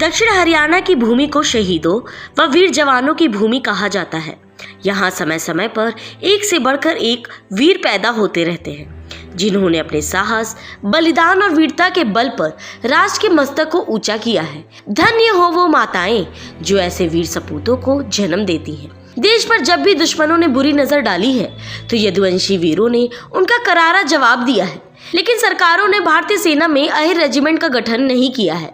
दक्षिण हरियाणा की भूमि को शहीदों व वीर जवानों की भूमि कहा जाता है। यहाँ समय समय पर एक से बढ़कर एक वीर पैदा होते रहते हैं, जिन्होंने अपने साहस, बलिदान और वीरता के बल पर राष्ट्र के मस्तक को ऊंचा किया है। धन्य हो वो माताएं जो ऐसे वीर सपूतों को जन्म देती हैं। देश पर जब भी दुश्मनों ने बुरी नजर डाली है तो यदुवंशी वीरों ने उनका करारा जवाब दिया है। लेकिन सरकारों ने भारतीय सेना में अहिर रेजिमेंट का गठन नहीं किया है,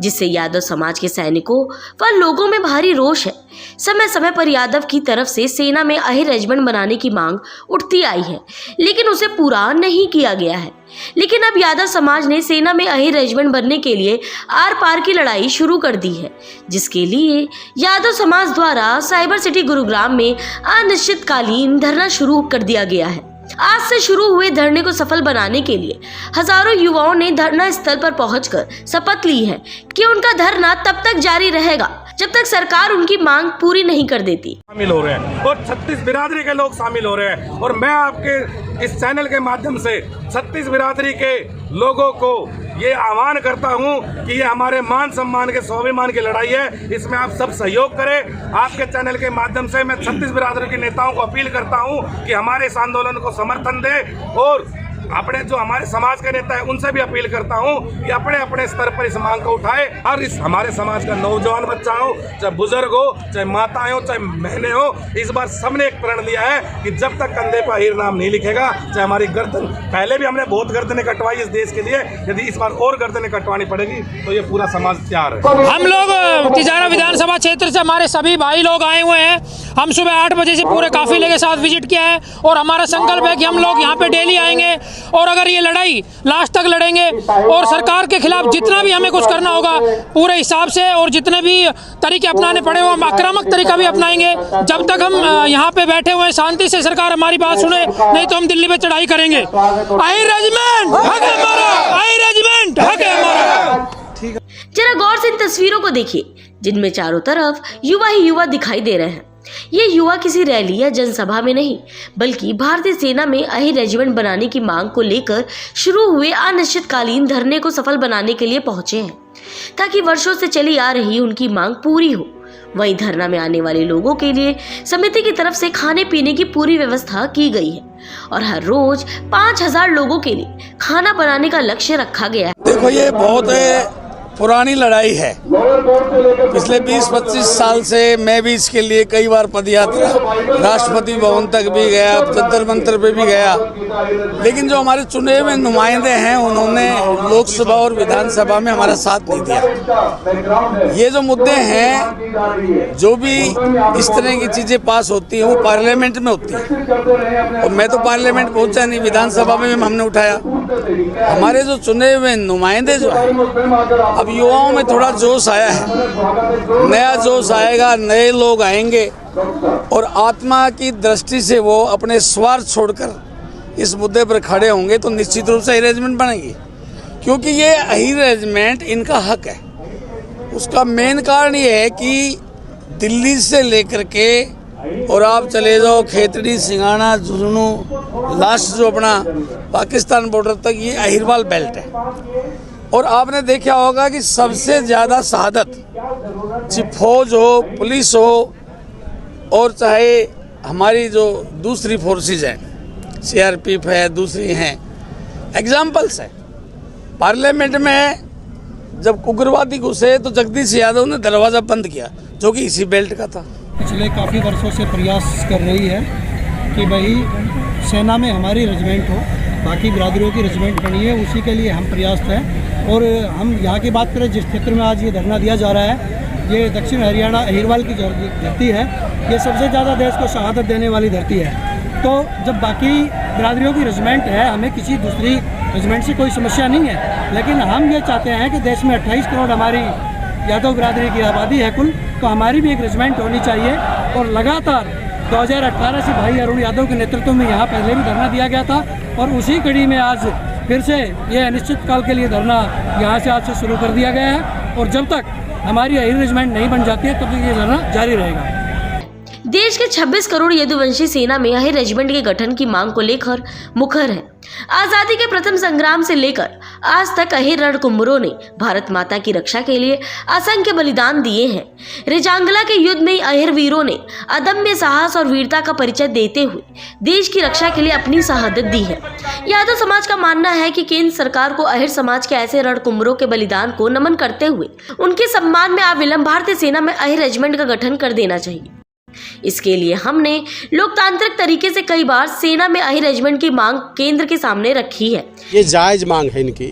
जिससे यादव समाज के सैनिकों व लोगों में भारी रोष है। समय समय पर यादव की तरफ से सेना में अहिर रेजिमेंट बनाने की मांग उठती आई है, लेकिन उसे पूरा नहीं किया गया है। लेकिन अब यादव समाज ने सेना में अहिर रेजिमेंट बनने के लिए आर पार की लड़ाई शुरू कर दी है, जिसके लिए यादव समाज द्वारा साइबर सिटी गुरुग्राम में अनिश्चितकालीन धरना शुरू कर दिया गया है। आज से शुरू हुए धरने को सफल बनाने के लिए हजारों युवाओं ने धरना स्थल पर पहुंचकर शपथ ली है कि उनका धरना तब तक जारी रहेगा जब तक सरकार उनकी मांग पूरी नहीं कर देती। शामिल हो रहे हैं और 36 बिरादरी के लोग शामिल हो रहे हैं और मैं आपके इस चैनल के माध्यम से 36 बिरादरी के लोगों को ये आह्वान करता हूं कि ये हमारे मान सम्मान के स्वाभिमान की लड़ाई है, इसमें आप सब सहयोग करें। आपके चैनल के माध्यम से मैं 36 बिरादरी के नेताओं को अपील करता हूं कि हमारे इस आंदोलन को समर्थन दें और अपने जो हमारे समाज के नेता है उनसे भी अपील करता हूं कि अपने अपने स्तर पर इस मांग को उठाए। और इस हमारे समाज का नौजवान बच्चा हो, चाहे बुजुर्ग हो, चाहे माताएं हो, चाहे बहनें हो, इस बार सबने एक प्रण लिया है कि जब तक कंधे पर अहिर नाम नहीं लिखेगा, चाहे हमारी गर्दन, पहले भी हमने बहुत गर्दनें कटवाई इस देश के लिए, यदि इस बार और गर्दनें कटवानी पड़ेगी तो ये पूरा समाज तैयार है। हम लोग तिजारा विधानसभा क्षेत्र से हमारे सभी भाई लोग आए हुए हैं। हम सुबह 8 बजे से पूरे काफिले के साथ विजिट किया है और हमारा संकल्प है कि हम लोग यहाँ पे डेली आएंगे और अगर ये लड़ाई लास्ट तक लड़ेंगे और सरकार के खिलाफ जितना भी हमें कुछ करना होगा पूरे हिसाब से और जितने भी तरीके अपनाने पड़े हो हम आक्रामक तरीका भी अपनाएंगे। जब तक हम यहाँ पे बैठे हुए हैं शांति से सरकार हमारी बात सुने, नहीं तो हम दिल्ली में चढ़ाई करेंगे। अहिर रेजिमेंट हक है हमारा, अहिर रेजिमेंट हक है हमारा। जरा गौर से इन तस्वीरों को देखिए, जिनमें चारों तरफ युवा ही युवा दिखाई दे रहे हैं। ये युवा किसी रैली या जनसभा में नहीं, बल्कि भारतीय सेना में अहिर रेजिमेंट बनाने की मांग को लेकर शुरू हुए अनिश्चितकालीन धरने को सफल बनाने के लिए पहुंचे हैं, ताकि वर्षों से चली आ रही उनकी मांग पूरी हो। वहीं धरना में आने वाले लोगों के लिए समिति की तरफ से खाने पीने की पूरी व्यवस्था की गई है और हर रोज 5000 लोगों के लिए खाना बनाने का लक्ष्य रखा गया है। देखो, ये बहुत पुरानी लड़ाई है। पिछले 20-25 साल से मैं भी इसके लिए कई बार पदयात्रा राष्ट्रपति भवन तक भी गया, जंतर मंतर पे भी गया, लेकिन जो हमारे चुने हुए नुमाइंदे हैं उन्होंने लोकसभा और विधानसभा में हमारा साथ नहीं दिया। ये जो मुद्दे हैं, जो भी इस तरह की चीजें पास होती हैं वो पार्लियामेंट में होती है और मैं तो पार्लियामेंट पहुंचा नहीं, विधानसभा में भी हमने उठाया। हमारे जो चुने हुए नुमाइंदे जो है, अब युवाओं में थोड़ा जोश आया है, नया जोश आएगा, नए लोग आएंगे और आत्मा की दृष्टि से वो अपने स्वार्थ छोड़कर इस मुद्दे पर खड़े होंगे तो निश्चित रूप से अहिर रेजिमेंट बनेगी, क्योंकि ये अहिर रेजिमेंट इनका हक है। उसका मेन कारण ये है कि दिल्ली से लेकर के और आप चले जाओ खेतड़ी, सिंगाना, झुंझुनू, लास्ट जो अपना पाकिस्तान बॉर्डर तक ये अहिरवाल बेल्ट है। और आपने देखा होगा कि सबसे ज़्यादा शहादत चाहे फौज हो, पुलिस हो और चाहे हमारी जो दूसरी फोर्सेस हैं, सीआरपीएफ है, दूसरी हैं, एग्जाम्पल्स है। पार्लियामेंट में जब उग्रवादी घुसे तो जगदीश यादव ने दरवाज़ा बंद किया, जो कि इसी बेल्ट का था। पिछले काफ़ी वर्षों से प्रयास कर रही है कि भाई सेना में हमारी रेजिमेंट हो, बाकी बिरादरियों की रेजिमेंट बनी है, उसी के लिए हम प्रयास हैं। और हम यहाँ की बात करें, जिस क्षेत्र में आज ये धरना दिया जा रहा है, ये दक्षिण हरियाणा अहिरवाल की धरती है। ये सबसे ज़्यादा देश को शहादत देने वाली धरती है। तो जब बाकी बिरादरियों की रेजिमेंट है, हमें किसी दूसरी रेजिमेंट से कोई समस्या नहीं है, लेकिन हम ये चाहते हैं कि देश में 28 करोड़ हमारी यादव बिरादरी की आबादी है कुल, तो हमारी भी एक रेजिमेंट होनी चाहिए। और लगातार 2018 से भाई अरुण यादव के नेतृत्व में यहाँ पहले भी धरना दिया गया था और उसी कड़ी में आज फिर से ये अनिश्चितकाल के लिए धरना यहाँ से आज से शुरू कर दिया गया है। और जब तक हमारी अहिर रेजिमेंट नहीं बन जाती है तब तक ये धरना जारी रहेगा। देश के 26 करोड़ यदुवंशी सेना में अहिर रेजिमेंट के गठन की मांग को लेकर मुखर है। आजादी के प्रथम संग्राम से लेकर आज तक अहिर रणकुंभरों ने भारत माता की रक्षा के लिए असंख्य बलिदान दिए हैं। रेजांगला के युद्ध में अहिर वीरों ने अदम्य साहस और वीरता का परिचय देते हुए देश की रक्षा के लिए अपनी शहादत दी है। यादव समाज का मानना है कि केंद्र सरकार को अहिर समाज के ऐसे रणकुंभरों के बलिदान को नमन करते हुए उनके सम्मान में अविलंब भारतीय सेना में अहिर रेजिमेंट का गठन कर देना चाहिए। इसके लिए हमने लोकतांत्रिक तरीके से कई बार सेना में अहिर रेजिमेंट की मांग केंद्र के सामने रखी है। ये जायज मांग है इनकी।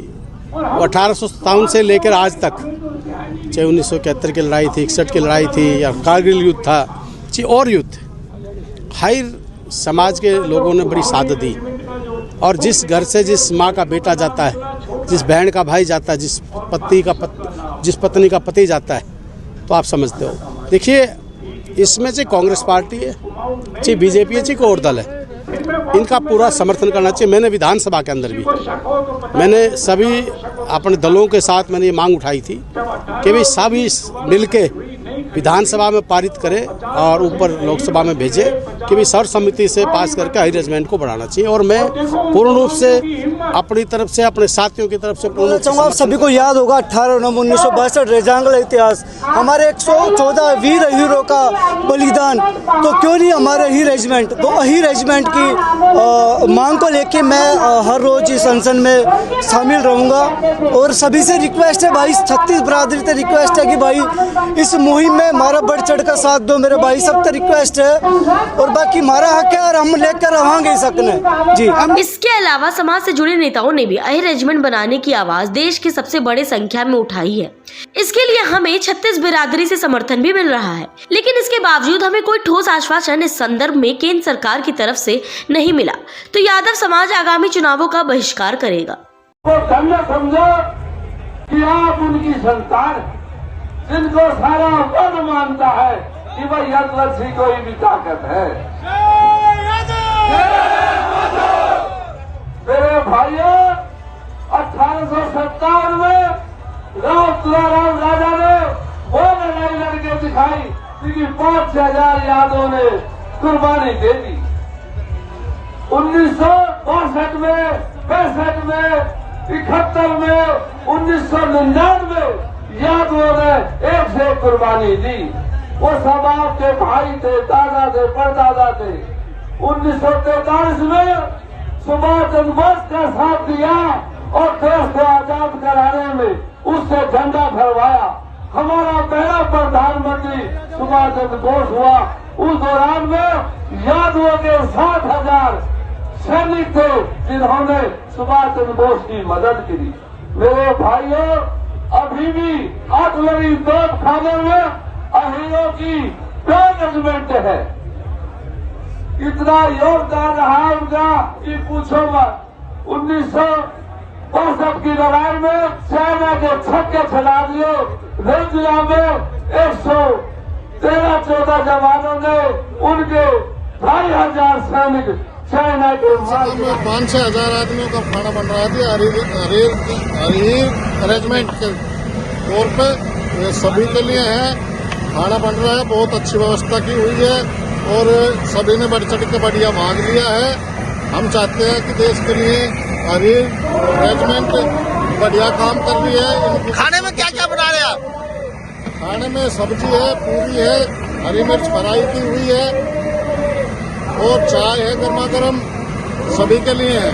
1857 से लेकर आज तक, चाहे 1971 की लड़ाई थी, 61 की लड़ाई थी, या कारगिल युद्ध था, चाहे और युद्ध, हर समाज के लोगों ने बड़ी शहादत दी। और जिस घर से जिस माँ का बेटा जाता है, जिस बहन का भाई जाता है, जिस पत्नी का पति जाता है, तो आप समझते हो। देखिए, इसमें चाहे कांग्रेस पार्टी है, चाहे बीजेपी है, चाहे कोई और दल है, इनका पूरा समर्थन करना चाहिए। मैंने विधानसभा के अंदर भी मैंने सभी अपने दलों के साथ मैंने ये मांग उठाई थी कि भाई सभी मिलके विधानसभा में पारित करें और ऊपर लोकसभा में भेजें कि भाई सर्वसम्मति से पास करके अहिर रेजिमेंट को बढ़ाना चाहिए। और मैं पूर्ण रूप से अपनी तरफ से, अपने साथियों की तरफ से पूर्ण चाहूँगा। आप सभी को याद होगा 18 नवंबर 1962 रेजांगला इतिहास, हमारे 114 वीर हीरो का बलिदान। तो क्यों नहीं हमारे अहिर रेजिमेंट। तो अहिर रेजिमेंट की मांग को लेके मैं हर रोज इस अनशन में शामिल रहूँगा। और सभी से रिक्वेस्ट है भाई, 36 बरादरी से रिक्वेस्ट है कि भाई इस मुहिम में हमारा बढ़ चढ़ कर साथ दो मेरे भाई, सबसे रिक्वेस्ट है। और बाकी हमारा हक है और हम लेकर रहांगे इस हक ने जी। इसके अलावा समाज से जुड़े नेताओं ने भी अहिर रेजिमेंट बनाने की आवाज देश के सबसे बड़े संख्या में उठाई है। इसके लिए हमें 36 बिरादरी से समर्थन भी मिल रहा है, लेकिन इसके बावजूद हमें कोई ठोस आश्वासन इस संदर्भ में केंद्र सरकार की तरफ से नहीं मिला। तो यादव समाज आगामी चुनावों का बहिष्कार करेगा। वो धन्य समझो कि आप उनकी संतान, जिनको सारा वर्ग मानता है कि वह यदवशी कोई भी ताकत है। मेरे भाइयों, 1857 में राम तुलाराम राजा ने वो लड़ाई लड़के दिखाई कि 5,000 यादवों ने कुर्बानी दे दी। 1962 में, 65 में, 71 में, 1999 यादवों ने एक से एक कुर्बानी दी। वो सब आपके भाई थे, दादा थे, परदादा थे। 1943 में सुभाष चंद्र बोस का साथ दिया और देश को आजाद कराने में उससे झंडा फहराया। हमारा पहला प्रधानमंत्री सुभाष चंद्र बोस हुआ। उस दौरान में यादवों के 60,000 सैनिक थे जिन्होंने सुभाष चंद्र बोस की मदद की। मेरे भाइयों, अभी भी आर्टिलरी तोपखाने में अहिरों की 2 रेजिमेंट है। इतना योगदान रहा उनका कि पूछो मत। 1962 की लड़ाई में सेना के छक्के चला दिए। रेजिया में 113-14 जवानों ने उनके 2,500 सैनिक चाइना के 5-6 हजार आदमियों का खाना बन रहा था अहिर रेजिमेंट के तौर पे। ये सभी के लिए है, खाना बन रहा है, बहुत अच्छी व्यवस्था की हुई है और सभी ने बढ़ चढ़ के बढ़िया भाग लिया है। हम चाहते हैं कि देश के लिए अहिर रेजिमेंट बढ़िया काम कर रही है। खाने में क्या क्या बना रहे हैं आप? खाने में सब्जी है, पूरी है, हरी मिर्च फ्राई की हुई है और चाय है गर्मा गर्म, सभी के लिए है।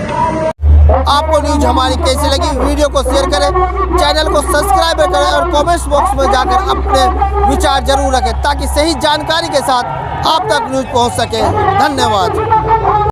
आपको न्यूज हमारी कैसी लगी? वीडियो को शेयर करें, चैनल को सब्सक्राइब करें और कमेंट्स बॉक्स में जाकर अपने विचार जरूर रखें ताकि सही जानकारी के साथ आप तक न्यूज पहुंच सके। धन्यवाद।